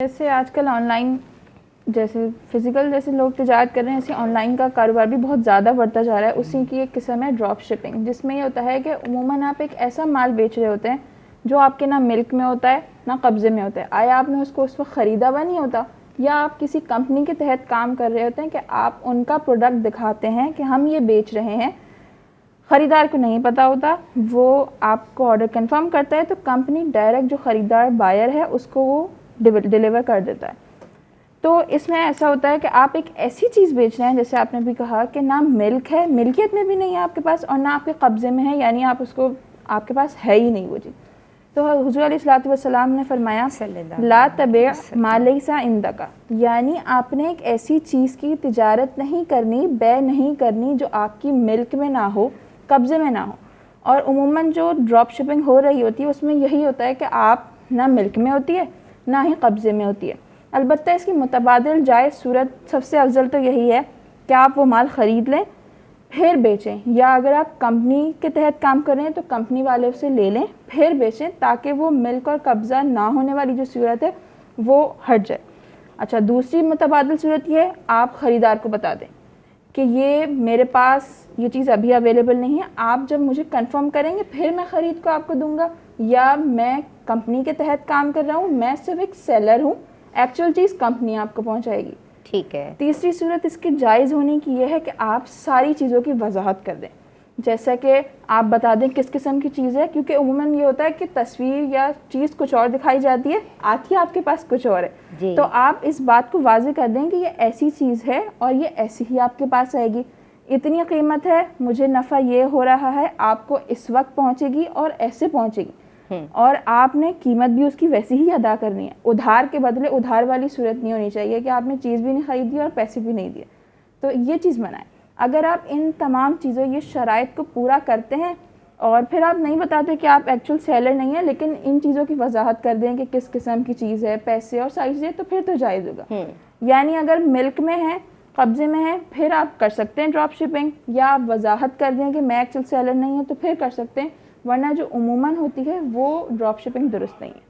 جیسے آج کل آن لائن جیسے فزیکل جیسے لوگ تجارت کر رہے ہیں، ایسے آن لائن کا کاروبار بھی بہت زیادہ بڑھتا جا رہا ہے. اسی کی ایک قسم ہے ڈراپ شپنگ، جس میں یہ ہوتا ہے کہ عموماً آپ ایک ایسا مال بیچ رہے ہوتے ہیں جو آپ کے نہ ملک میں ہوتا ہے نہ قبضے میں ہوتا ہے. آیا آپ نے اس کو اس وقت خریدا ہوا نہیں ہوتا، یا آپ کسی کمپنی کے تحت کام کر رہے ہوتے ہیں کہ آپ ان کا پروڈکٹ دکھاتے ہیں کہ ہم یہ بیچ رہے ہیں. خریدار کو نہیں پتہ ہوتا، وہ آپ کو آرڈر کنفرم کرتا ہے تو کمپنی ڈائریکٹ جو خریدار بائر ہے اس کو وہ ڈیلیور کر دیتا ہے. تو اس میں ایسا ہوتا ہے کہ آپ ایک ایسی چیز بیچ رہے ہیں، جیسے آپ نے بھی کہا کہ نہ ملک ہے، ملکیت میں بھی نہیں ہے آپ کے پاس، اور نہ آپ کے قبضے میں ہے، یعنی آپ اس کو آپ کے پاس ہے ہی نہیں وہ چیز. تو حضور علیہ الصلوۃ والسلام نے فرمایا لا تبع ما لیس عندک، یعنی آپ نے ایک ایسی چیز کی تجارت نہیں کرنی، بے نہیں کرنی جو آپ کی ملک میں نہ ہو، قبضے میں نہ ہو. اور عموماً جو ڈراپ شپنگ ہو رہی ہوتی ہے اس میں یہی ہوتا ہے کہ آپ نہ ملک میں ہوتی ہے نہ ہی قبضے میں ہوتی ہے. البتہ اس کی متبادل جائز صورت سب سے افضل تو یہی ہے کہ آپ وہ مال خرید لیں پھر بیچیں، یا اگر آپ کمپنی کے تحت کام کر رہے ہیں تو کمپنی والے اسے لے لیں پھر بیچیں، تاکہ وہ ملک اور قبضہ نہ ہونے والی جو صورت ہے وہ ہٹ جائے. اچھا، دوسری متبادل صورت یہ ہے آپ خریدار کو بتا دیں کہ یہ میرے پاس یہ چیز ابھی اویلیبل نہیں ہے، آپ جب مجھے کنفرم کریں گے پھر میں خرید کو آپ کو دوں گا، یا میں کمپنی کے تحت کام کر رہا ہوں، میں صرف ایک سیلر ہوں، ایکچوئل چیز کمپنی آپ کو پہنچائے گی. ٹھیک ہے. تیسری صورت اس کی جائز ہونے کی یہ ہے کہ آپ ساری چیزوں کی وضاحت کر دیں، جیسا کہ آپ بتا دیں کس قسم کی چیز ہے، کیونکہ عموماً یہ ہوتا ہے کہ تصویر یا چیز کچھ اور دکھائی جاتی ہے، آتی آپ کے پاس کچھ اور ہے. جی. تو آپ اس بات کو واضح کر دیں کہ یہ ایسی چیز ہے اور یہ ایسی ہی آپ کے پاس آئے گی، اتنی قیمت ہے، مجھے نفع یہ ہو رہا ہے، آپ کو اس وقت پہنچے گی اور ایسے پہنچے گی، اور آپ نے قیمت بھی اس کی ویسی ہی ادا کرنی ہے. ادھار کے بدلے ادھار والی صورت نہیں ہونی چاہیے کہ آپ نے چیز بھی نہیں خریدی اور پیسے بھی نہیں دیے. تو یہ چیز منع ہے. اگر آپ ان تمام چیزوں یہ شرائط کو پورا کرتے ہیں اور پھر آپ نہیں بتاتے کہ آپ ایکچوئل سیلر نہیں ہیں، لیکن ان چیزوں کی وضاحت کر دیں کہ کس قسم کی چیز ہے، پیسے اور ساری چیزیں، تو پھر تو جائز ہوگا. یعنی اگر ملک میں ہے، قبضے میں ہے، پھر آپ کر سکتے ہیں ڈراپ شپنگ، یا آپ وضاحت کر دیں کہ میں ایکچوئل سیلر نہیں ہوں تو پھر کر سکتے ہیں، ورنہ جو عموماً ہوتی ہے وہ ڈراپ شپنگ درست نہیں ہے.